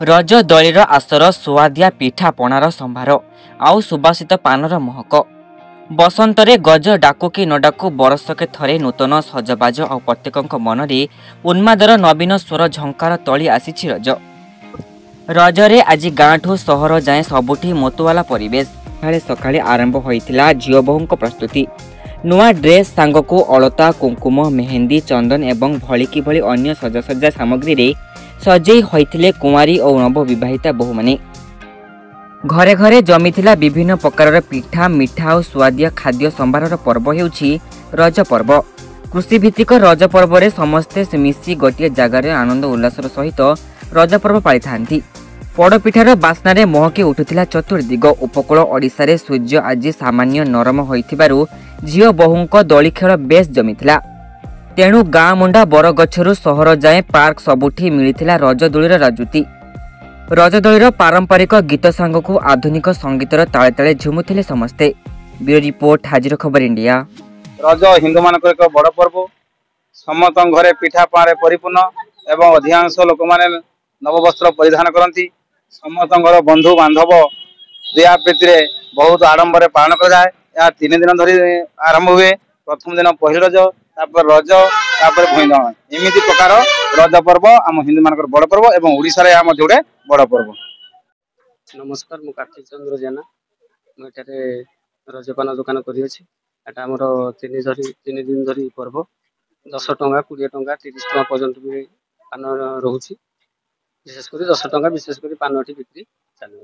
रज दलीर आसर सुआदिया पिठा पणार संभार आउ सुबासित पानर महक बसंतरे गज डाकु कि न डाकु बरसके थरे नूतन सजबाज आ प्रत्येक मनरे उन्मादर नवीन स्वर झंकार तली आसी रज रजरे आज गाँठू सहर जाए सबुठी मतुवाला परिवेश सकाळे आरंभ होइथिला झियो बहुंक प्रस्तुति नुआ ड्रेस सांगकु अलता कुंकुम मेहंदी चंदन एवं भलिकी भली अन्य सजासजा सामग्री रे सजेई होइथिले कुंवारी और नवविवाहिता बहु माने घरे घरे जमीथिला विभिन्न प्रकार पिठा मिठा और स्वादिया खाद्य संभार पर्व हेउछि रज पर्व। कृषि भित्तिक रज पर्व रे समस्ते मिसी गोटे जगार आनंद उल्लासर सहित रज पर्व पाली थांती। पड़पिठार बास्नारे महकी उठुथिला चतुर्दिग उपकूल ओडिशा रे सूर्य आज सामान्य नरम होइथिबारु झियो बहुंक दली खेल बेस जमीथिला। तेणु गाँ मुंडा बरगछरु सहर जाए पार्क सबुठी मिलिथिला रजदोलीर राजुती। रजदोलीर पारंपरिक गीत सांगकु आधुनिक संगीतर ताले ताले झुमुथिले समस्ते। ब्यूरो रिपोर्ट हाजिर खबर इंडिया। रज हिंदू मान एक बड़ पर्व समस्त घरे पिठा पारे परिपूर्ण एवं अधिकांश लोक मैंने नववस्त्र परिधान करती समस्त बंधु बांधव दिया प्रीति बहुत आडंबर पालन कराए। 3 दिन धरी आरंभ हुए। प्रथम दिन पहली रज रज भूईदहन एमती प्रकार रज पर्व आम हिंदू मान बड़ पर्व एवं ओडिशा रे गोटे बड़ पर्व। नमस्कार मु कार्तिक चंद्र जेना मुझे रजपान दुकान कर 3 दिन धरी पर्व 10 टंका 20 टंका 30 टंका पर्यंत भी पान रोचे। विशेषकर 10 टंका विशेषकर पान बिक्री चालू।